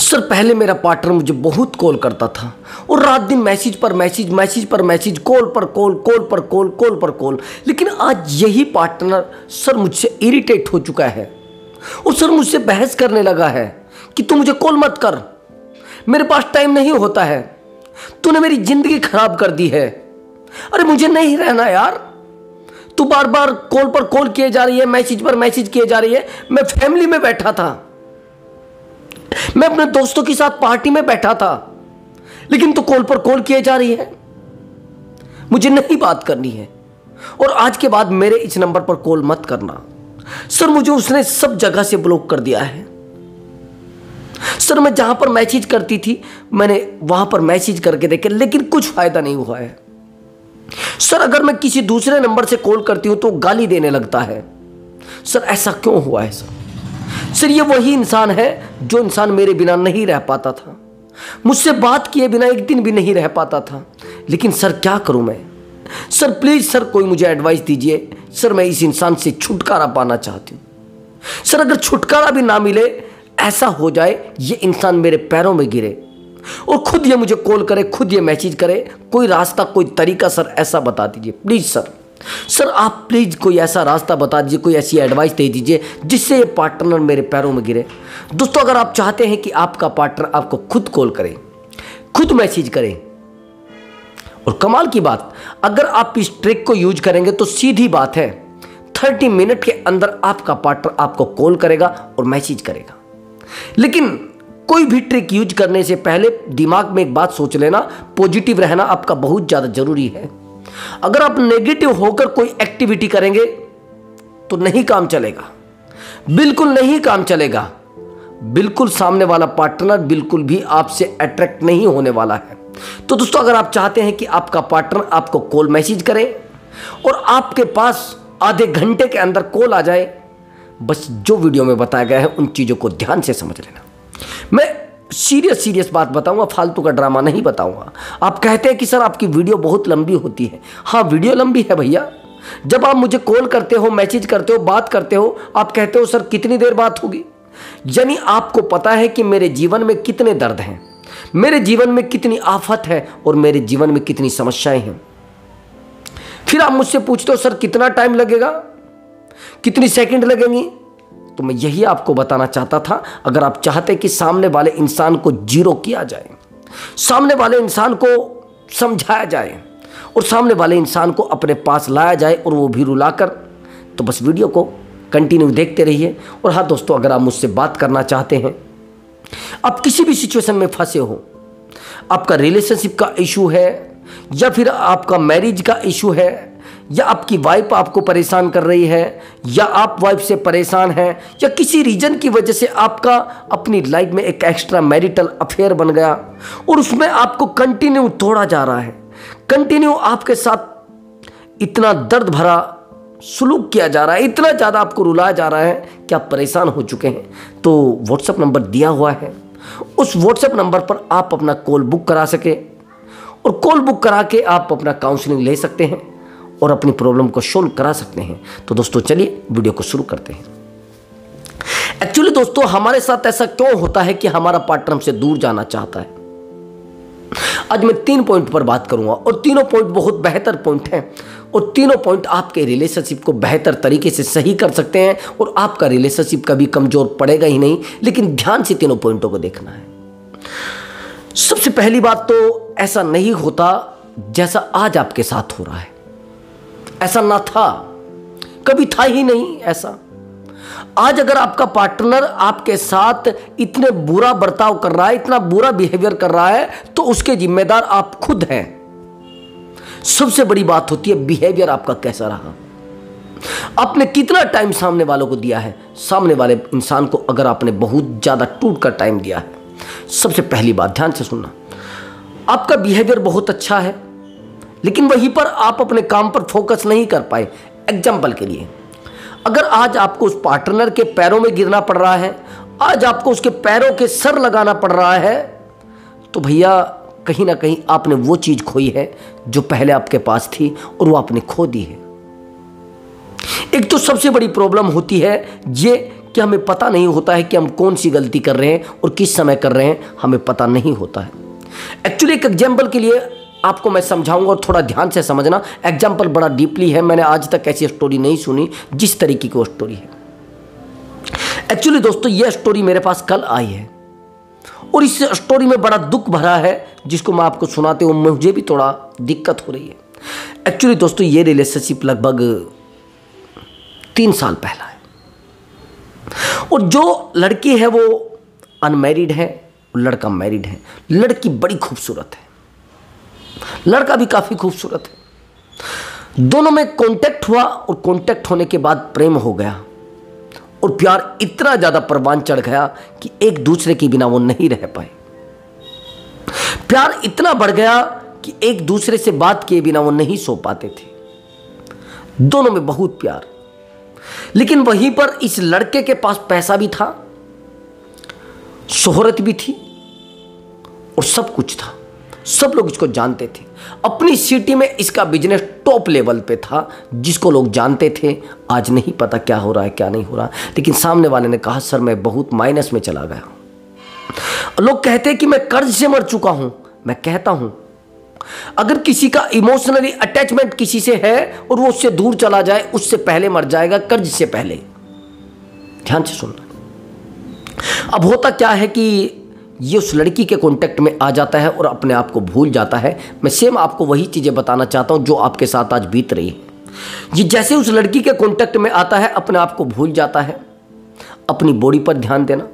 Sir पहले मेरा partner मुझे बहुत कॉल करता था और रात दिन मैसेज पर मैसेज, मैसेज पर मैसेज, कॉल पर कॉल, कॉल पर कॉल, कॉल पर कॉल। लेकिन आज यही पार्टनर सर मुझसे इरिटेट हो चुका है और सर मुझसे बहस करने लगा है कि तू मुझे कॉल मत कर, मेरे पास टाइम नहीं होता है, तूने मेरी जिंदगी खराब कर दी है। अरे मुझे नहीं रहना यार, तू बार बार कॉल पर कॉल किए जा रही है, मैसेज पर मैसेज किए जा रही है। मैं फैमिली में बैठा था, मैं अपने दोस्तों के साथ पार्टी में बैठा था, लेकिन तू कॉल पर कॉल किए जा रही है। मुझे नहीं बात करनी है और आज के बाद मेरे इस नंबर पर कॉल मत करना। सर मुझे उसने सब जगह से ब्लॉक कर दिया है। सर मैं जहां पर मैसेज करती थी मैंने वहां पर मैसेज करके देखे, लेकिन कुछ फायदा नहीं हुआ है। सर अगर मैं किसी दूसरे नंबर से कॉल करती हूं तो गाली देने लगता है। सर ऐसा क्यों हुआ है सर ये वही इंसान है जो इंसान मेरे बिना नहीं रह पाता था, मुझसे बात किए बिना एक दिन भी नहीं रह पाता था। लेकिन सर क्या करूं मैं? सर प्लीज सर कोई मुझे एडवाइस दीजिए। सर मैं इस इंसान से छुटकारा पाना चाहती हूं। सर अगर छुटकारा भी ना मिले, ऐसा हो जाए ये इंसान मेरे पैरों में गिरे और खुद ये मुझे कॉल करे, खुद ये मैसेज करे। कोई रास्ता, कोई तरीका सर ऐसा बता दीजिए प्लीज सर। सर आप प्लीज कोई ऐसा रास्ता बता दीजिए, कोई ऐसी एडवाइस दे दीजिए जिससे ये पार्टनर मेरे पैरों में गिरे। दोस्तों अगर आप चाहते हैं कि आपका पार्टनर आपको खुद कॉल करे, खुद मैसेज करे, और कमाल की बात, अगर आप इस ट्रिक को यूज करेंगे तो सीधी बात है 30 मिनट के अंदर आपका पार्टनर आपको कॉल करेगा और मैसेज करेगा। लेकिन कोई भी ट्रिक यूज करने से पहले दिमाग में एक बात सोच लेना, पॉजिटिव रहना आपका बहुत ज्यादा जरूरी है। अगर आप नेगेटिव होकर कोई एक्टिविटी करेंगे तो नहीं काम चलेगा, बिल्कुल नहीं काम चलेगा। बिल्कुल सामने वाला पार्टनर बिल्कुल भी आपसे अट्रैक्ट नहीं होने वाला है। तो दोस्तों अगर आप चाहते हैं कि आपका पार्टनर आपको कॉल मैसेज करे और आपके पास आधे घंटे के अंदर कॉल आ जाए, बस जो वीडियो में बताया गया है उन चीज़ों को ध्यान से समझ लेना। मैं सीरियस बात बताऊंगा, फालतू का ड्रामा नहीं बताऊंगा। आप कहते हैं कि सर आपकी वीडियो बहुत लंबी होती है। हाँ वीडियो लंबी है भैया। जब आप मुझे कॉल करते हो, मैसेज करते हो, बात करते हो, आप कहते हो सर कितनी देर बात होगी। यानी आपको पता है कि मेरे जीवन में कितने दर्द हैं, मेरे जीवन में कितनी आफत है और मेरे जीवन में कितनी समस्याएं हैं। फिर आप मुझसे पूछते हो सर कितना टाइम लगेगा, कितनी सेकंड लगेंगी। तो मैं यही आपको बताना चाहता था, अगर आप चाहते कि सामने वाले इंसान को जीरो किया जाए, सामने वाले इंसान को समझाया जाए और सामने वाले इंसान को अपने पास लाया जाए और वो भी रुलाकर, तो बस वीडियो को कंटिन्यू देखते रहिए। और हाँ दोस्तों अगर आप मुझसे बात करना चाहते हैं, आप किसी भी सिचुएशन में फंसे हो, आपका रिलेशनशिप का इशू है या फिर आपका मैरिज का इशू है, या आपकी वाइफ आपको परेशान कर रही है, या आप वाइफ से परेशान हैं, या किसी रीजन की वजह से आपका अपनी लाइफ में एक एक्स्ट्रा मैरिटल अफेयर बन गया और उसमें आपको कंटिन्यू तोड़ा जा रहा है, कंटिन्यू आपके साथ इतना दर्द भरा सुलूक किया जा रहा है, इतना ज़्यादा आपको रुलाया जा रहा है कि आप परेशान हो चुके हैं, तो व्हाट्सएप नंबर दिया हुआ है, उस व्हाट्सएप नंबर पर आप अपना कॉल बुक करा सके और कॉल बुक करा के आप अपना काउंसलिंग ले सकते हैं और अपनी प्रॉब्लम को सोल्व करा सकते हैं। तो दोस्तों चलिए वीडियो को शुरू करते हैं। एक्चुअली दोस्तों हमारे साथ ऐसा क्यों होता है कि हमारा पार्टनर हमसे दूर जाना चाहता है? आज मैं 3 पॉइंट पर बात करूंगा और तीनों पॉइंट बहुत बेहतर पॉइंट हैं और तीनों पॉइंट आपके रिलेशनशिप को बेहतर तरीके से सही कर सकते हैं और आपका रिलेशनशिप कभी कमजोर पड़ेगा ही नहीं। लेकिन ध्यान से तीनों पॉइंटों को देखना है। सबसे पहली बात तो ऐसा नहीं होता जैसा आज आपके साथ हो रहा है। ऐसा ना था, कभी था ही नहीं ऐसा। आज अगर आपका पार्टनर आपके साथ इतने बुरा बर्ताव कर रहा है, इतना बुरा बिहेवियर कर रहा है, तो उसके जिम्मेदार आप खुद हैं। सबसे बड़ी बात होती है बिहेवियर आपका कैसा रहा, आपने कितना टाइम सामने वालों को दिया है। सामने वाले इंसान को अगर आपने बहुत ज्यादा टूट कर टाइम दिया है, सबसे पहली बात ध्यान से सुनना, आपका बिहेवियर बहुत अच्छा है लेकिन वहीं पर आप अपने काम पर फोकस नहीं कर पाए। एग्जाम्पल के लिए, अगर आज आपको उस पार्टनर के पैरों में गिरना पड़ रहा है, आज आपको उसके पैरों के सर लगाना पड़ रहा है, तो भैया कहीं ना कहीं आपने वो चीज खोई है जो पहले आपके पास थी और वो आपने खो दी है। एक तो सबसे बड़ी प्रॉब्लम होती है ये कि हमें पता नहीं होता है कि हम कौन सी गलती कर रहे हैं और किस समय कर रहे हैं, हमें पता नहीं होता है। एक्चुअली एक एग्जाम्पल के लिए आपको मैं समझाऊंगा और थोड़ा ध्यान से समझना। एग्जाम्पल बड़ा डीपली है, मैंने आज तक ऐसी स्टोरी नहीं सुनी जिस तरीके की वो स्टोरी है। एक्चुअली दोस्तों ये स्टोरी मेरे पास कल आई है और इस स्टोरी में बड़ा दुख भरा है, जिसको मैं आपको सुनाते हुए मुझे भी थोड़ा दिक्कत हो रही है। एक्चुअली दोस्तों ये रिलेशनशिप लगभग 3 साल पहला है और जो लड़की है वो अनमैरिड है और लड़का मैरिड है। लड़की बड़ी खूबसूरत है, लड़का भी काफ़ी खूबसूरत है। दोनों में कांटेक्ट हुआ और कांटेक्ट होने के बाद प्रेम हो गया और प्यार इतना ज़्यादा परवान चढ़ गया कि एक दूसरे के बिना वो नहीं रह पाए। प्यार इतना बढ़ गया कि एक दूसरे से बात किए बिना वो नहीं सो पाते थे। दोनों में बहुत प्यार, लेकिन वहीं पर इस लड़के के पास पैसा भी था, शोहरत भी थी और सब कुछ था। सब लोग इसको जानते थे। अपनी सिटी में इसका बिजनेस टॉप लेवल पे था, जिसको लोग जानते थे। आज नहीं पता क्या हो रहा है क्या नहीं हो रहा, लेकिन सामने वाले ने कहा सर मैं बहुत माइनस में चला गया हूं। लोग कहते हैं कि मैं कर्ज से मर चुका हूं। मैं कहता हूं अगर किसी का इमोशनली अटैचमेंट किसी से है और वो उससे दूर चला जाए, उससे पहले मर जाएगा, कर्ज से पहले। ध्यान से सुनना। अब होता क्या है कि ये उस लड़की के कांटेक्ट में आ जाता है और अपने आप को भूल जाता है। मैं सेम आपको वही चीज़ें बताना चाहता हूं जो आपके साथ आज बीत रही है। ये जैसे उस लड़की के कांटेक्ट में आता है, अपने आप को भूल जाता है। अपनी बॉडी पर ध्यान देना,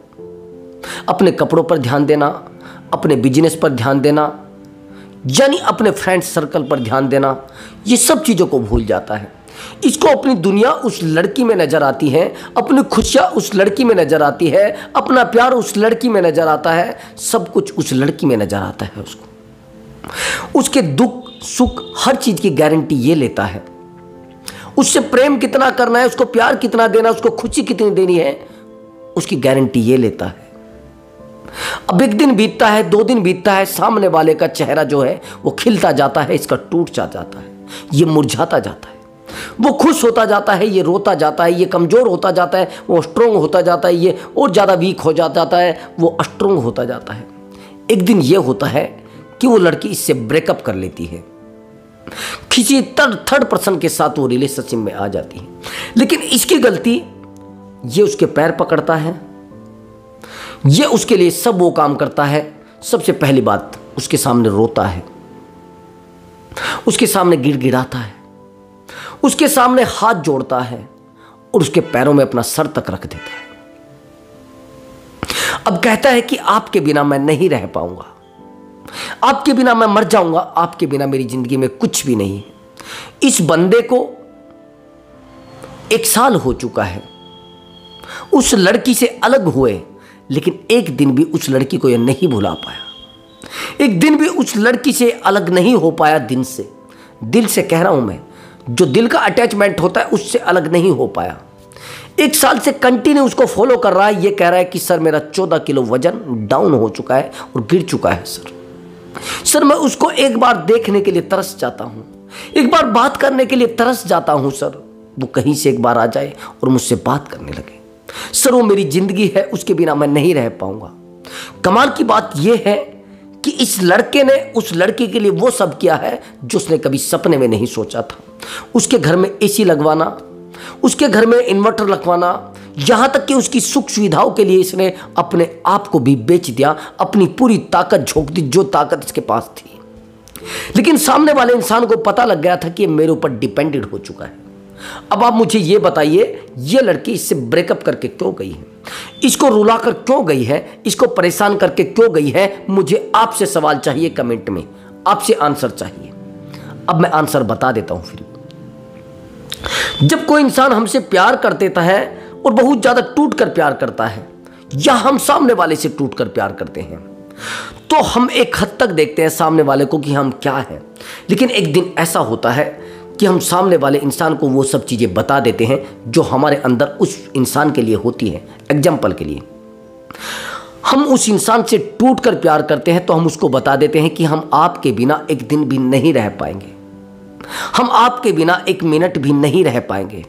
अपने कपड़ों पर ध्यान देना, अपने बिजनेस पर ध्यान देना, यानी अपने फ्रेंड सर्कल पर ध्यान देना, ये सब चीज़ों को भूल जाता है। इसको अपनी दुनिया उस लड़की में नजर आती है, अपनी खुशियाँ उस लड़की में नजर आती है, अपना प्यार उस लड़की में नजर आता है, सब कुछ उस लड़की में नजर आता है उसको। उसके दुख सुख हर चीज़ की गारंटी ये लेता है। उससे प्रेम कितना करना है, उसको प्यार कितना देना, उसको खुशी कितनी देनी है, उसकी गारंटी ये लेता है। अब एक दिन बीतता है, 2 दिन बीतता है, सामने वाले का चेहरा जो है वो खिलता जाता है, इसका टूट जाता है, ये मुरझाता जाता है। वो खुश होता जाता है, ये रोता जाता है, ये कमज़ोर होता जाता है, वो स्ट्रोंग होता जाता है, ये और ज़्यादा वीक हो जाता है, वो स्ट्रोंग होता जाता है। एक दिन ये होता है कि वो लड़की इससे ब्रेकअप कर लेती है, किसी थर्ड पर्सन के साथ वो रिलेशनशिप में आ जाती है। लेकिन इसकी गलती, ये उसके पैर पकड़ता है, ये उसके लिए सब वो काम करता है। सबसे पहली बात, उसके सामने रोता है, उसके सामने गिड़गिड़ाता है, उसके सामने हाथ जोड़ता है और उसके पैरों में अपना सर तक रख देता है। अब कहता है कि आपके बिना मैं नहीं रह पाऊंगा, आपके बिना मैं मर जाऊंगा, आपके बिना मेरी जिंदगी में कुछ भी नहीं है। इस बंदे को 1 साल हो चुका है उस लड़की से अलग हुए, लेकिन एक दिन भी उस लड़की को यह नहीं भुला पाया। एक दिन भी उस लड़की से अलग नहीं हो पाया। दिल से कह रहा हूं मैं, जो दिल का अटैचमेंट होता है उससे अलग नहीं हो पाया। 1 साल से कंटिन्यू उसको फॉलो कर रहा है। ये कह रहा है कि सर मेरा 14 किलो वजन डाउन हो चुका है और गिर चुका है सर मैं उसको एक बार देखने के लिए तरस जाता हूं, एक बार बात करने के लिए तरस जाता हूं सर। वो कहीं से एक बार आ जाए और मुझसे बात करने लगे। सर वो मेरी जिंदगी है, उसके बिना मैं नहीं रह पाऊंगा। कमाल की बात यह है कि इस लड़के ने उस लड़की के लिए वो सब किया है जो उसने कभी सपने में नहीं सोचा था। उसके घर में एसी लगवाना, उसके घर में इन्वर्टर लगवाना, यहां तक कि उसकी सुख सुविधाओं के लिए इसने अपने आप को भी बेच दिया, अपनी पूरी ताकत झोंक दी जो ताकत इसके पास थी। लेकिन सामने वाले इंसान को पता लग गया था कि ये मेरे ऊपर डिपेंडेंट हो चुका है। अब आप मुझे ये बताइए, ये लड़की इससे ब्रेकअप करके क्यों गई है, इसको रुला कर क्यों गई है, इसको परेशान करके क्यों गई है? मुझे आपसे सवाल चाहिए, कमेंट में आपसे आंसर चाहिए। अब मैं आंसर बता देता हूं। फिर जब कोई इंसान हमसे प्यार कर देता है और बहुत ज्यादा टूट कर प्यार करता है, या हम सामने वाले से टूट कर प्यार करते हैं, तो हम एक हद तक देखते हैं सामने वाले को कि हम क्या हैं। लेकिन एक दिन ऐसा होता है कि हम सामने वाले इंसान को वो सब चीज़ें बता देते हैं जो हमारे अंदर उस इंसान के लिए होती है। एग्जाम्पल के लिए, हम उस इंसान से टूट कर प्यार करते हैं तो हम उसको बता देते हैं कि हम आपके बिना एक दिन भी नहीं रह पाएंगे, हम आपके बिना 1 मिनट भी नहीं रह पाएंगे,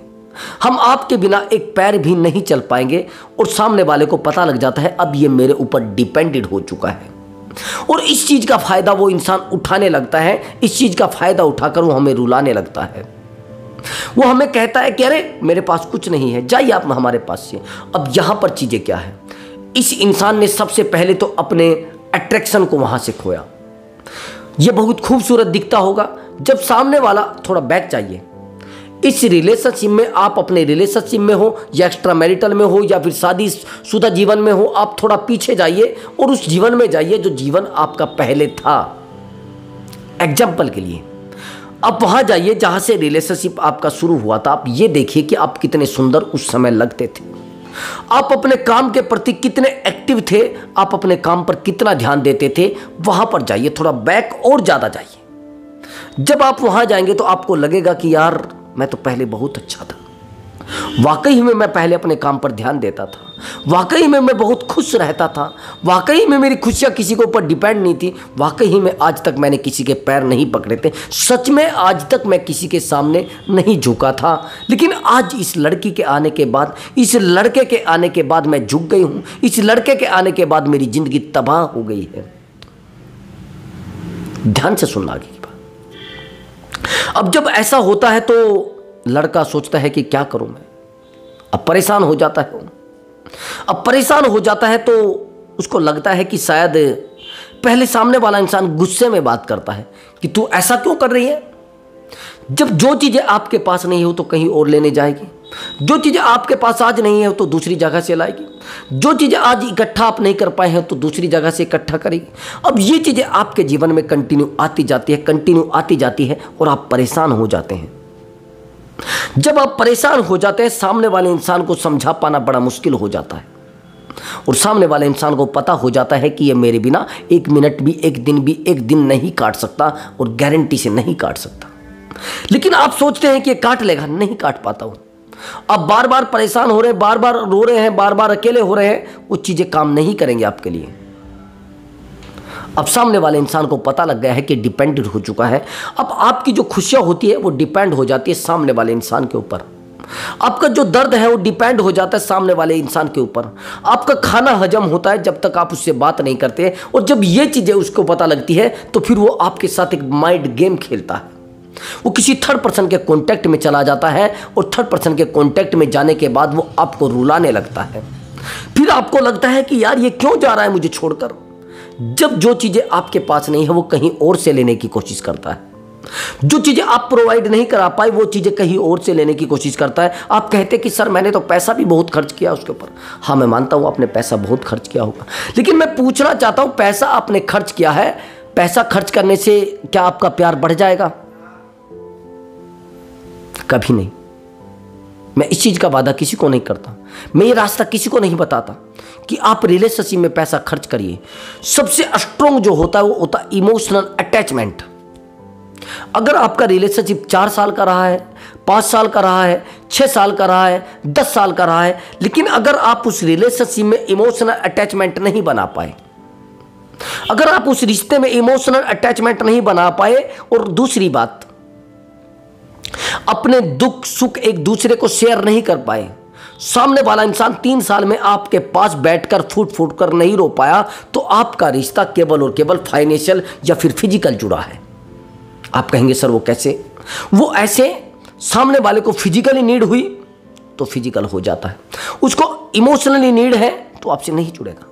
हम आपके बिना एक पैर भी नहीं चल पाएंगे और सामने वाले को पता लग जाता है अब ये मेरे ऊपर डिपेंडेड हो चुका है। और इस चीज़ का फ़ायदा वो इंसान उठाने लगता है, इस चीज़ का फ़ायदा उठाकर वो हमें रुलाने लगता है। वो हमें कहता है कि अरे मेरे पास कुछ नहीं है, जाइए आप हमारे पास से। अब यहाँ पर चीज़ें क्या है, इस इंसान ने सबसे पहले तो अपने अट्रैक्शन को वहाँ से खोया। ये बहुत खूबसूरत दिखता होगा जब सामने वाला थोड़ा बैक चाहिए। इस रिलेशनशिप में, आप अपने रिलेशनशिप में हो या एक्स्ट्रा मैरिटल में हो या फिर शादीशुदा जीवन में हो, आप थोड़ा पीछे जाइए और उस जीवन में जाइए जो जीवन आपका पहले था। एग्जाम्पल के लिए आप वहाँ जाइए जहाँ से रिलेशनशिप आपका शुरू हुआ था। आप ये देखिए कि आप कितने सुंदर उस समय लगते थे, आप अपने काम के प्रति कितने एक्टिव थे, आप अपने काम पर कितना ध्यान देते थे। वहाँ पर जाइए, थोड़ा बैक और ज़्यादा जाइए। जब आप वहाँ जाएंगे तो आपको लगेगा कि यार मैं तो पहले बहुत अच्छा था, वाकई में मैं पहले अपने काम पर ध्यान देता था, वाकई में मैं बहुत खुश रहता था, वाकई में मेरी खुशियाँ किसी के ऊपर डिपेंड नहीं थी, वाकई में आज तक मैंने किसी के पैर नहीं पकड़े थे, सच में आज तक मैं किसी के सामने नहीं झुका था। लेकिन आज इस लड़की के आने के बाद, इस लड़के के आने के बाद मैं झुक गई हूँ, इस लड़के के आने के बाद मेरी ज़िंदगी तबाह हो गई है। ध्यान से सुनना आगे की बात। अब जब ऐसा होता है तो लड़का सोचता है कि क्या करूं मैं, अब परेशान हो जाता है। अब परेशान हो जाता है तो उसको लगता है कि शायद पहले सामने वाला इंसान गुस्से में बात करता है कि तू ऐसा क्यों कर रही है। जब जो चीज़ें आपके पास नहीं हो तो कहीं और लेने जाएगी, जो चीज़ें आपके पास आज नहीं है तो दूसरी जगह से लाएगी, जो चीज़ें आज इकट्ठा आप नहीं कर पाए हैं तो दूसरी जगह से इकट्ठा करेगी। अब ये चीज़ें आपके जीवन में कंटिन्यू आती जाती है, कंटिन्यू आती जाती है और आप परेशान हो जाते हैं। जब आप परेशान हो जाते हैं, सामने वाले इंसान को समझा पाना बड़ा मुश्किल हो जाता है और सामने वाले इंसान को पता हो जाता है कि ये मेरे बिना एक मिनट भी, एक दिन भी, एक दिन नहीं काट सकता और गारंटी से नहीं काट सकता। लेकिन आप सोचते हैं कि ये काट लेगा, नहीं काट पाता हूं। अब बार बार परेशान हो रहे हैं, बार बार रो रहे हैं, बार बार अकेले हो रहे हैं, वो चीजें काम नहीं करेंगे आपके लिए। अब सामने वाले इंसान को पता लग गया है कि डिपेंडेड हो चुका है। अब आपकी जो खुशियां होती है वो डिपेंड हो जाती है सामने वाले इंसान के ऊपर। आपका जो दर्द है वो डिपेंड हो जाता है सामने वाले इंसान के ऊपर। आपका खाना हजम होता है जब तक आप उससे बात नहीं करते, और जब ये चीज़ें उसको पता लगती है तो फिर वो आपके साथ एक माइंड गेम खेलता है। वो किसी थर्ड पर्सन के कॉन्टैक्ट में चला जाता है और थर्ड पर्सन के कॉन्टैक्ट में जाने के बाद वो आपको रुलाने लगता है। फिर आपको लगता है कि यार ये क्यों जा रहा है मुझे छोड़कर। जब जो चीज़ें आपके पास नहीं है वो कहीं और से लेने की कोशिश करता है, जो चीज़ें आप प्रोवाइड नहीं करा पाए वो चीज़ें कहीं और से लेने की कोशिश करता है। आप कहते कि सर मैंने तो पैसा भी बहुत खर्च किया उसके ऊपर। हाँ मैं मानता हूँ आपने पैसा बहुत खर्च किया होगा, लेकिन मैं पूछना चाहता हूँ पैसा आपने खर्च किया है, पैसा खर्च करने से क्या आपका प्यार बढ़ जाएगा? कभी नहीं। मैं इस चीज़ का वादा किसी को नहीं करता, मैं ये रास्ता किसी को नहीं बताता कि आप रिलेशनशिप में पैसा खर्च करिए। सबसे स्ट्रॉन्ग जो होता है वो होता है इमोशनल अटैचमेंट। अगर आपका रिलेशनशिप 4 साल का रहा है, 5 साल का रहा है, 6 साल का रहा है, 10 साल का रहा है, लेकिन अगर आप उस रिलेशनशिप में इमोशनल अटैचमेंट नहीं बना पाए, अगर आप उस रिश्ते में इमोशनल अटैचमेंट नहीं बना पाए, और दूसरी बात अपने दुख सुख एक दूसरे को शेयर नहीं कर पाए, सामने वाला इंसान 3 साल में आपके पास बैठकर फूट फूट कर नहीं रो पाया, तो आपका रिश्ता केवल और केवल फाइनेंशियल या फिर फिजिकल जुड़ा है। आप कहेंगे सर वो कैसे? वो ऐसे, सामने वाले को फिजिकली नीड हुई तो फिजिकल हो जाता है, उसको इमोशनली नीड है तो आपसे नहीं जुड़ेगा,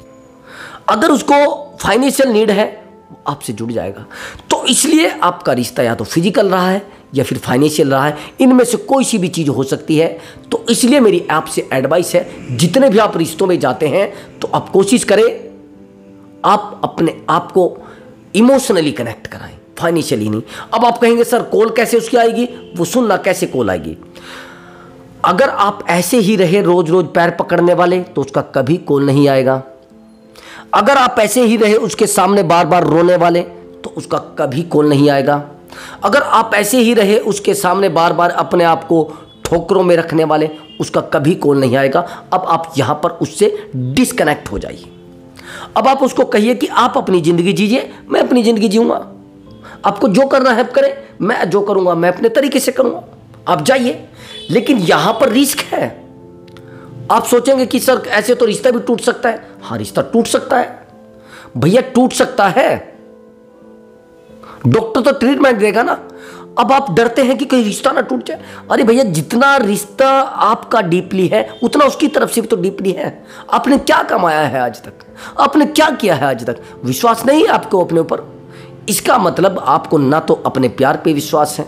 अगर उसको फाइनेंशियल नीड है आपसे जुड़ जाएगा। तो इसलिए आपका रिश्ता या तो फिजिकल रहा है या फिर फाइनेंशियल रहा है, इनमें से कोई सी भी चीज़ हो सकती है। तो इसलिए मेरी आपसे एडवाइस है, जितने भी आप रिश्तों में जाते हैं तो आप कोशिश करें आप अपने आप को इमोशनली कनेक्ट कराएं, फाइनेंशियली नहीं। अब आप कहेंगे सर कॉल कैसे उसकी आएगी? वो सुनना कैसे कॉल आएगी। अगर आप ऐसे ही रहे रोज रोज पैर पकड़ने वाले तो उसका कभी कॉल नहीं आएगा। अगर आप ऐसे ही रहे उसके सामने बार बार रोने वाले तो उसका कभी कॉल नहीं आएगा। अगर आप ऐसे ही रहे उसके सामने बार बार अपने आप को ठोकरों में रखने वाले, उसका कभी कॉल नहीं आएगा। अब आप यहाँ पर उससे डिस्कनेक्ट हो जाइए। अब आप उसको कहिए कि आप अपनी ज़िंदगी जीजिए, मैं अपनी ज़िंदगी जीऊँगा, आपको जो करना है करें, मैं जो करूँगा मैं अपने तरीके से करूँगा, आप जाइए। लेकिन यहां पर रिस्क है। आप सोचेंगे कि सर ऐसे तो रिश्ता भी टूट सकता है। हाँ, रिश्ता टूट सकता है भैया, टूट सकता है। डॉक्टर तो ट्रीटमेंट देगा ना। अब आप डरते हैं कि कहीं रिश्ता ना टूट जाए। अरे भैया, जितना रिश्ता आपका डीपली है उतना उसकी तरफ से भी तो डीपली है। आपने क्या कमाया है आज तक? आपने क्या किया है आज तक? विश्वास नहीं है आपको अपने ऊपर। इसका मतलब आपको ना तो अपने प्यार पे विश्वास है,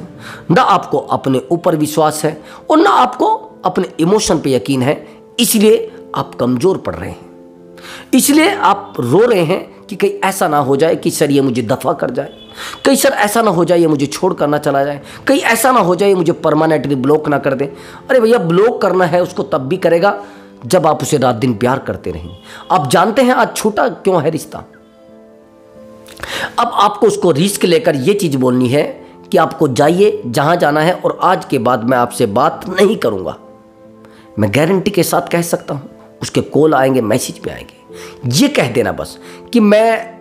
ना आपको अपने ऊपर विश्वास है, और ना आपको अपने इमोशन पे यकीन है। इसलिए आप कमजोर पड़ रहे हैं, इसलिए आप रो रहे हैं कि कहीं ऐसा ना हो जाए कि सर ये मुझे दफा कर जाए, कहीं सर ऐसा ना हो जाए ये मुझे छोड़ कर ना चला जाए, कहीं ऐसा ना हो जाए ये मुझे परमानेंटली ब्लॉक ना कर दे। अरे भैया, ब्लॉक करना है उसको तब भी करेगा जब आप उसे रात दिन प्यार करते रहेंगे। आप जानते हैं आज छूटा क्यों है रिश्ता? अब आपको उसको रिस्क लेकर ये चीज बोलनी है कि आपको जाइए जहां जाना है, और आज के बाद मैं आपसे बात नहीं करूंगा। मैं गारंटी के साथ कह सकता हूं, उसके कॉल आएंगे, मैसेज पे आएंगे। ये कह देना बस कि मैं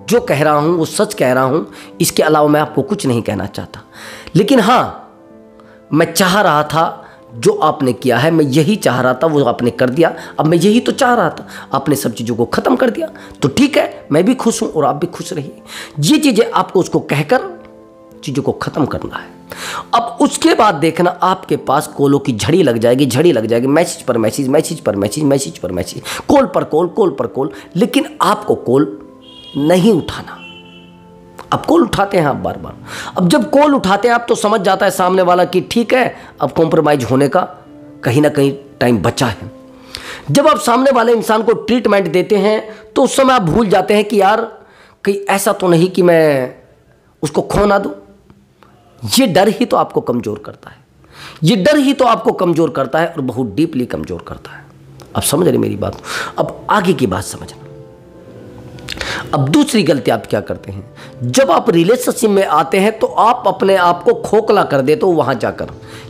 जो कह रहा हूं वो सच कह रहा हूं, इसके अलावा मैं आपको कुछ नहीं कहना चाहता। लेकिन हां, मैं चाह रहा था जो आपने किया है, मैं यही चाह रहा था, वो आपने कर दिया। अब मैं यही तो चाह रहा था, आपने सब चीज़ों को ख़त्म कर दिया, तो ठीक है, मैं भी खुश हूं और आप भी खुश रहिए। ये चीज़ें आपको उसको कहकर चीज़ों को ख़त्म करना है। अब उसके बाद देखना आपके पास कॉलों की झड़ी लग जाएगी, झड़ी लग जाएगी, मैसेज पर मैसेज, मैसेज पर मैसेज, मैसेज पर मैसेज, कॉल पर कॉल, कॉल पर कॉल। लेकिन आपको कॉल नहीं उठाना। अब कॉल उठाते हैं आप बार बार। अब जब कॉल उठाते हैं आप तो समझ जाता है सामने वाला कि ठीक है, अब कॉम्प्रोमाइज होने का कहीं ना कहीं टाइम बचा है। जब आप सामने वाले इंसान को ट्रीटमेंट देते हैं तो उस समय आप भूल जाते हैं कि यार कहीं ऐसा तो नहीं कि मैं उसको खो ना दूं। ये डर ही तो आपको कमज़ोर करता है, ये डर ही तो आपको कमज़ोर करता है, और बहुत डीपली कमज़ोर करता है। अब समझ रहे मेरी बात? अब आगे की बात समझना। अब दूसरी गलती आप क्या करते हैं, जब आप रिलेशनशिप में आते हैं तो आप अपने आप को खोखला कर देते हो वहां जाकर।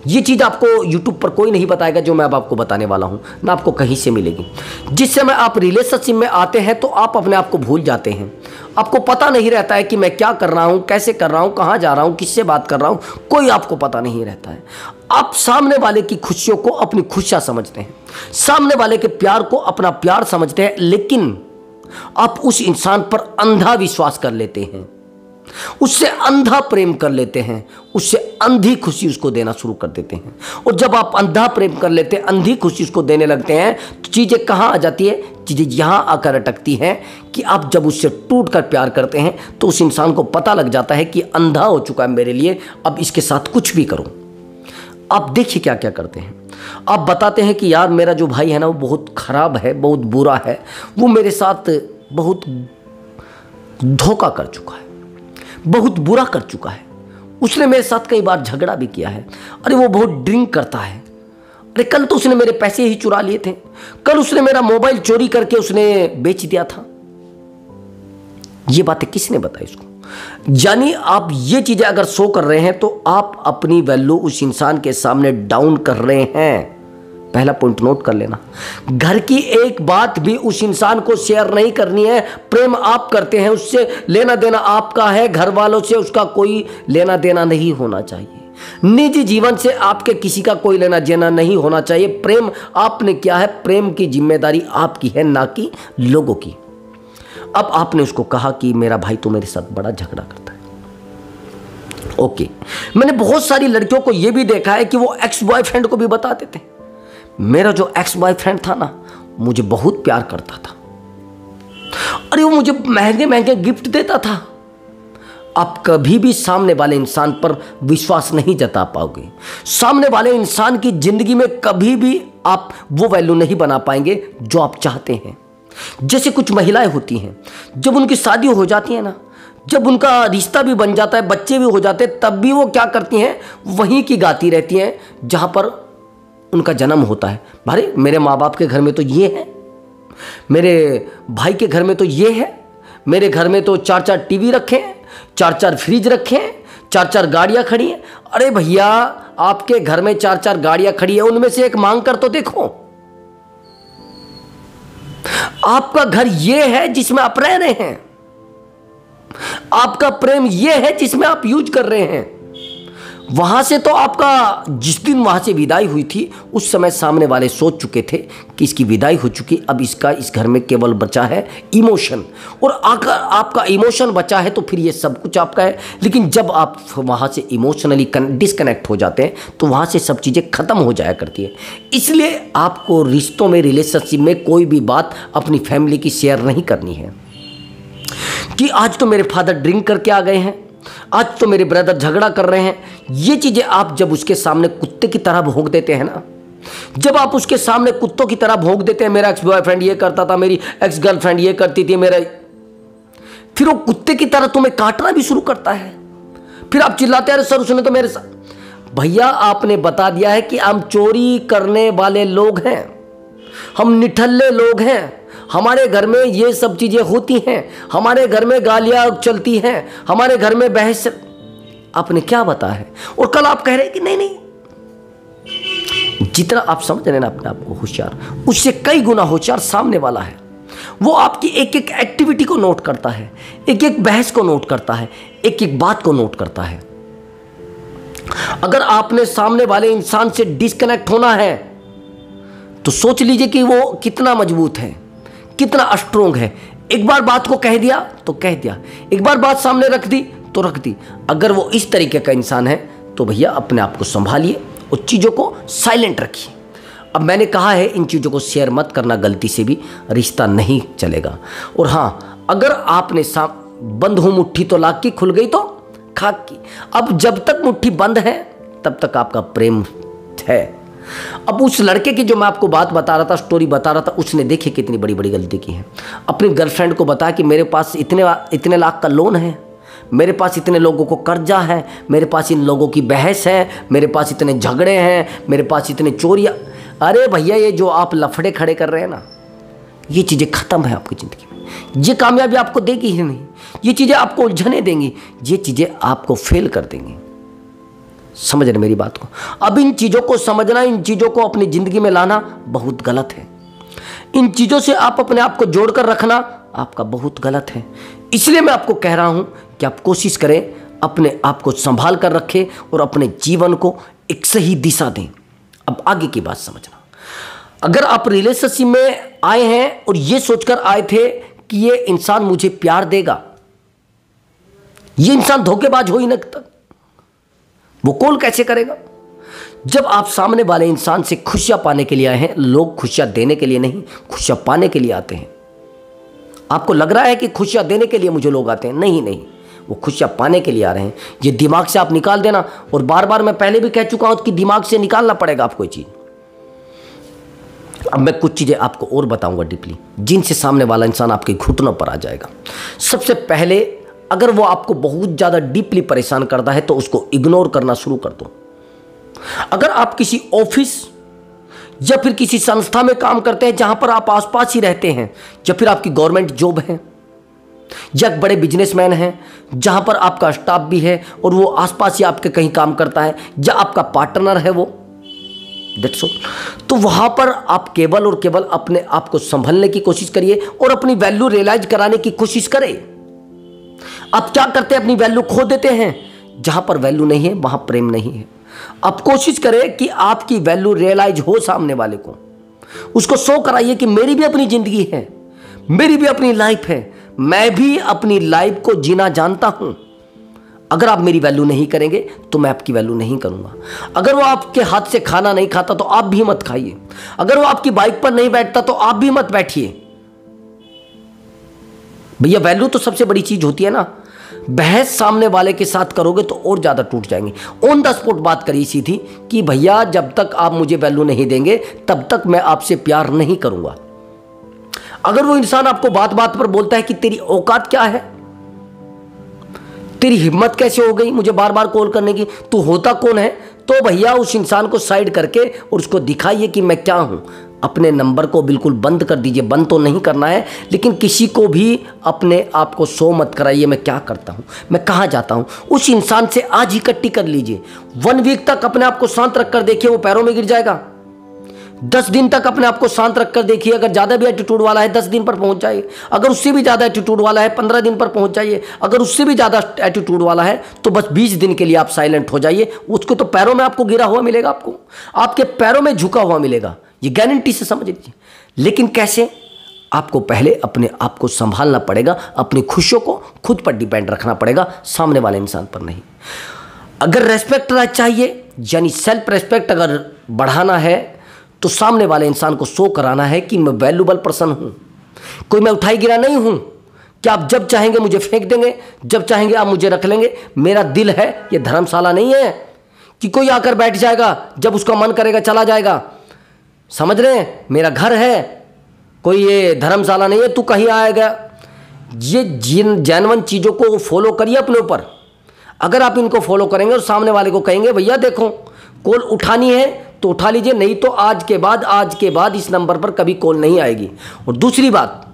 ये चीज़ आपको यूट्यूब पर कोई नहीं बताएगा जो मैं अब आपको बताने वाला हूं, ना आपको कहीं से मिलेगी। जिस समय आप रिलेशनशिप में आते हैं तो आप अपने आप को भूल जाते हैं। आपको पता नहीं रहता है कि मैं क्या कर रहा हूं, कैसे कर रहा हूं, कहाँ जा रहा हूं, किससे बात कर रहा हूं, कोई आपको पता नहीं रहता है। आप सामने वाले की खुशियों को अपनी खुशियां समझते हैं, सामने वाले के प्यार को अपना प्यार समझते हैं, लेकिन आप उस इंसान पर अंधा विश्वास कर लेते हैं, उससे अंधा प्रेम कर लेते हैं, उससे अंधी खुशी उसको देना शुरू कर देते हैं। और जब आप अंधा प्रेम कर लेते हैं, अंधी खुशी उसको देने लगते हैं, तो चीज़ें कहाँ आ जाती है? चीज़ें यहाँ आकर अटकती हैं कि आप जब उससे टूट कर प्यार करते हैं तो उस इंसान को पता लग जाता है कि अंधा हो चुका है मेरे लिए, अब इसके साथ कुछ भी करूँ। आप देखिए क्या क्या करते हैं। आप बताते हैं कि यार मेरा जो भाई है ना वो बहुत ख़राब है, बहुत बुरा है, वो मेरे साथ बहुत धोखा कर चुका है, बहुत बुरा कर चुका है, उसने मेरे साथ कई बार झगड़ा भी किया है, अरे वो बहुत ड्रिंक करता है, अरे कल तो उसने मेरे पैसे ही चुरा लिए थे, कल उसने मेरा मोबाइल चोरी करके उसने बेच दिया था। ये बातें किसने बताई उसको? यानी आप ये चीजें अगर शो कर रहे हैं तो आप अपनी वैल्यू उस इंसान के सामने डाउन कर रहे हैं। पहला पॉइंट नोट कर लेना। घर की एक बात भी उस इंसान को शेयर नहीं करनी है। प्रेम आप करते हैं, उससे लेना देना आपका है, घर वालों से उसका कोई लेना देना नहीं होना चाहिए, निजी जीवन से आपके किसी का कोई लेना देना नहीं होना चाहिए। प्रेम आपने किया है, प्रेम की जिम्मेदारी आपकी है, ना कि लोगों की। अब आपने उसको कहा कि मेरा भाई तो मेरे साथ बड़ा झगड़ा करता है। ओके, मैंने बहुत सारी लड़कियों को यह भी देखा है कि वो एक्स बॉयफ्रेंड को भी बताते थे, मेरा जो एक्स बॉयफ्रेंड था ना मुझे बहुत प्यार करता था, अरे वो मुझे महंगे महंगे गिफ्ट देता था। आप कभी भी सामने वाले इंसान पर विश्वास नहीं जता पाओगे, सामने वाले इंसान की जिंदगी में कभी भी आप वो वैल्यू नहीं बना पाएंगे जो आप चाहते हैं। जैसे कुछ महिलाएं होती हैं, जब उनकी शादी हो जाती है ना, जब उनका रिश्ता भी बन जाता है, बच्चे भी हो जाते हैं, तब भी वो क्या करती हैं, वहीं की गाती रहती हैं जहां पर उनका जन्म होता है। भाई मेरे माँ बाप के घर में तो ये है, मेरे भाई के घर में तो ये है, मेरे घर में तो 4-4 टीवी रखे हैं, 4-4 फ्रिज रखे हैं, 4-4 गाड़ियां खड़ी हैं। अरे भैया आपके घर में 4-4 गाड़ियां खड़ी है, उनमें से एक मांग कर तो देखो। आपका घर ये है जिसमें आप रह रहे हैं, आपका प्रेम ये है जिसमें आप यूज कर रहे हैं। वहाँ से तो आपका जिस दिन वहाँ से विदाई हुई थी उस समय सामने वाले सोच चुके थे कि इसकी विदाई हो चुकी, अब इसका इस घर में केवल बचा है इमोशन, और अगर आपका इमोशन बचा है तो फिर ये सब कुछ आपका है। लेकिन जब आप वहाँ से इमोशनली डिस्कनेक्ट हो जाते हैं तो वहाँ से सब चीज़ें ख़त्म हो जाया करती है। इसलिए आपको रिश्तों में, रिलेशनशिप में कोई भी बात अपनी फैमिली की शेयर नहीं करनी है कि आज तो मेरे फादर ड्रिंक करके आ गए हैं, आज तो मेरे ब्रदर झगड़ा कर रहे हैं। ये चीज़ें आप जब उसके सामने कुत्ते की तरह भौंक देते हैं ना, जब आप उसके सामने कुत्तों की तरह भौंक देते हैं, मेरा एक्स बॉयफ्रेंड ये करता था, मेरी एक्स गर्लफ्रेंड ये करती थी, मेरा, फिर वो कुत्ते की तरह तुम्हें काटना भी शुरू करता है। फिर आप चिल्लाते हैं, अरे सर उसने तो मेरे साथ। भैया आपने बता दिया है कि हम चोरी करने वाले लोग हैं, हम निठल्ले लोग हैं, हमारे घर में ये सब चीज़ें होती हैं, हमारे घर में गालियाँ चलती हैं, हमारे घर में बहस। आपने क्या बताया है? और कल आप कह रहे हैं कि नहीं नहीं, जितना आप समझ रहे हैं ना अपने आप को होशियार, उससे कई गुना होशियार सामने वाला है। वो आपकी एक एक एक्टिविटी को नोट करता है, एक एक बहस को नोट करता है, एक एक बात को नोट करता है। अगर आपने सामने वाले इंसान से डिस्कनेक्ट होना है तो सोच लीजिए कि वो कितना मजबूत है, कितना स्ट्रोंग है। एक बार बात को कह दिया तो कह दिया, एक बार बात सामने रख दी तो रख दी। अगर वो इस तरीके का इंसान है तो भैया अपने आप को संभालिए और चीज़ों को साइलेंट रखिए। अब मैंने कहा है इन चीज़ों को शेयर मत करना, गलती से भी रिश्ता नहीं चलेगा। और हाँ, अगर आपने बंद हो मुट्ठी तो लाख की, खुल गई तो खाक की। अब जब तक मुट्ठी बंद है तब तक आपका प्रेम है। अब उस लड़के की जो मैं आपको बात बता रहा था, स्टोरी बता रहा था, उसने देखिए कितनी बड़ी बड़ी गलती की है। अपनी गर्लफ्रेंड को बताया कि मेरे पास इतने लाख का लोन है, मेरे पास इतने लोगों को कर्जा है, मेरे पास इन लोगों की बहस है, मेरे पास इतने झगड़े हैं, मेरे पास इतने चोरियाँ। अरे भैया, ये जो आप लफड़े खड़े कर रहे हैं ना, ये चीज़ें ख़त्म है आपकी ज़िंदगी में। ये कामयाबी आपको देगी ही नहीं, ये चीज़ें आपको उलझने देंगी, ये चीज़ें आपको फेल कर देंगी। समझ रहे मेरी बात को? अब इन चीज़ों को समझना, इन चीज़ों को अपनी ज़िंदगी में लाना बहुत गलत है। इन चीज़ों से आप अपने आप को जोड़कर रखना आपका बहुत गलत है। इसलिए मैं आपको कह रहा हूं कि आप कोशिश करें, अपने आप को संभाल कर रखें और अपने जीवन को एक सही दिशा दें। अब आगे की बात समझना। अगर आप रिलेशनशिप में आए हैं और ये सोचकर आए थे कि ये इंसान मुझे प्यार देगा, ये इंसान धोखेबाज हो ही ना, तक वो कॉल कैसे करेगा? जब आप सामने वाले इंसान से खुशियां पाने के लिए आए हैं, लोग खुशियां देने के लिए नहीं, खुशियां पाने के लिए आते हैं। आपको लग रहा है कि खुशियां देने के लिए मुझे लोग आते हैं, नहीं नहीं, वो खुशियां पाने के लिए आ रहे हैं। ये दिमाग से आप निकाल देना। और बार बार मैं पहले भी कह चुका हूं कि दिमाग से निकालना पड़ेगा आपको ये चीज। अब मैं कुछ चीजें आपको और बताऊंगा डीपली, जिनसे सामने वाला इंसान आपके घुटनों पर आ जाएगा। सबसे पहले, अगर वो आपको बहुत ज़्यादा डीपली परेशान करता है तो उसको इग्नोर करना शुरू कर दो। अगर आप किसी ऑफिस या फिर किसी संस्था में काम करते हैं जहां पर आप आसपास ही रहते हैं, या फिर आपकी गवर्नमेंट जॉब है, या बड़े बिजनेसमैन हैं जहां पर आपका स्टाफ भी है और वो आसपास ही आपके कहीं काम करता है, या आपका पार्टनर है वो, दैट्स ऑल, तो वहां पर आप केवल और केवल अपने आप को संभलने की कोशिश करिए और अपनी वैल्यू रियलाइज कराने की कोशिश करें। आप क्या करते हैं? अपनी वैल्यू खो देते हैं। जहां पर वैल्यू नहीं है वहां प्रेम नहीं है। आप कोशिश करें कि आपकी वैल्यू रियलाइज हो सामने वाले को, उसको शो कराइए कि मेरी भी अपनी जिंदगी है, मेरी भी अपनी लाइफ है, मैं भी अपनी लाइफ को जीना जानता हूं। अगर आप मेरी वैल्यू नहीं करेंगे तो मैं आपकी वैल्यू नहीं करूंगा। अगर वो आपके हाथ से खाना नहीं खाता तो आप भी मत खाइए। अगर वो आपकी बाइक पर नहीं बैठता तो आप भी मत बैठिए। भैया, वैल्यू तो सबसे बड़ी चीज होती है ना। बहस सामने वाले के साथ करोगे तो और ज्यादा टूट जाएंगे। ऑन द स्पॉट बात करिए सीधी कि भैया, जब तक आप मुझे वैल्यू नहीं देंगे तब तक मैं आपसे प्यार नहीं करूंगा। अगर वो इंसान आपको बात बात पर बोलता है कि तेरी औकात क्या है, तेरी हिम्मत कैसे हो गई मुझे बार बार कॉल करने की, तू होता कौन है, तो भैया उस इंसान को साइड करके और उसको दिखाइए कि मैं क्या हूं। अपने नंबर को बिल्कुल बंद कर दीजिए। बंद तो नहीं करना है, लेकिन किसी को भी अपने आप को शो मत कराइए मैं क्या करता हूं, मैं कहां जाता हूं। उस इंसान से आज ही इकट्ठी कर लीजिए। 1 वीक तक अपने आप को शांत रखकर देखिए, वो पैरों में गिर जाएगा। 10 दिन तक अपने आप को शांत रखकर देखिए। अगर ज़्यादा भी एटीट्यूड वाला है 10 दिन पर पहुंच जाइए, अगर उससे भी ज़्यादा एटीट्यूड वाला है 15 दिन पर पहुंच जाइए, अगर उससे भी ज़्यादा एटीट्यूड वाला है तो बस 20 दिन के लिए आप साइलेंट हो जाइए। उसको तो पैरों में आपको गिरा हुआ मिलेगा, आपको आपके पैरों में झुका हुआ मिलेगा, ये गारंटी से समझ लीजिए। लेकिन कैसे? आपको पहले अपने आप को संभालना पड़ेगा, अपनी खुशियों को खुद पर डिपेंड रखना पड़ेगा, सामने वाले इंसान पर नहीं। अगर रेस्पेक्ट चाहिए, यानी सेल्फ रेस्पेक्ट अगर बढ़ाना है तो सामने वाले इंसान को शो कराना है कि मैं वैल्यूबल पर्सन हूं, कोई मैं उठाई गिरा नहीं हूं कि आप जब चाहेंगे मुझे फेंक देंगे, जब चाहेंगे आप मुझे रख लेंगे। मेरा दिल है, ये धर्मशाला नहीं है कि कोई आकर बैठ जाएगा, जब उसका मन करेगा चला जाएगा। समझ रहे हैं? मेरा घर है, कोई ये धर्मशाला नहीं है तू कहीं आएगा। ये जेन्युइन चीज़ों को फॉलो करिए अपने ऊपर। अगर आप इनको फॉलो करेंगे और सामने वाले को कहेंगे भैया देखो कॉल उठानी है तो उठा लीजिए, नहीं तो आज के बाद इस नंबर पर कभी कॉल नहीं आएगी। और दूसरी बात,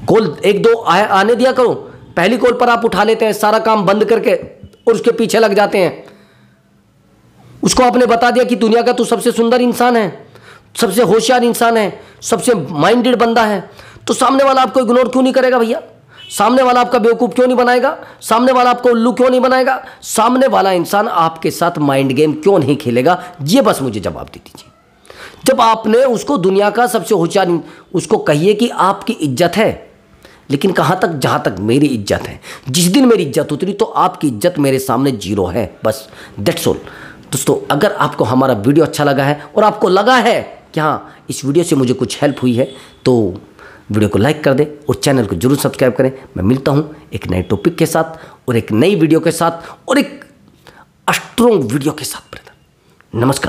कॉल 1-2 आने दिया करो। पहली कॉल पर आप उठा लेते हैं, सारा काम बंद करके और उसके पीछे लग जाते हैं। उसको आपने बता दिया कि दुनिया का तू सबसे सुंदर इंसान है, सबसे होशियार इंसान है, सबसे माइंडेड बंदा है, तो सामने वाला आपको इग्नोर क्यों नहीं करेगा भैया? सामने वाला आपका बेवकूफ़ क्यों नहीं बनाएगा? सामने वाला आपको उल्लू क्यों नहीं बनाएगा? सामने वाला इंसान आपके साथ माइंड गेम क्यों नहीं खेलेगा? ये बस मुझे जवाब दे दीजिए। जब आपने उसको दुनिया का सबसे होशियार, उसको कहिए कि आपकी इज्जत है, लेकिन कहाँ तक? जहाँ तक मेरी इज्जत है। जिस दिन मेरी इज्जत उतरी तो आपकी इज्जत मेरे सामने 0 है, बस दैट्स ऑल। दोस्तों, अगर आपको हमारा वीडियो अच्छा लगा है और आपको लगा है कि हाँ इस वीडियो से मुझे कुछ हेल्प हुई है तो वीडियो को लाइक कर दें और चैनल को जरूर सब्सक्राइब करें। मैं मिलता हूं एक नए टॉपिक के साथ और एक नई वीडियो के साथ और एक स्ट्रॉन्ग वीडियो के साथ। नमस्कार।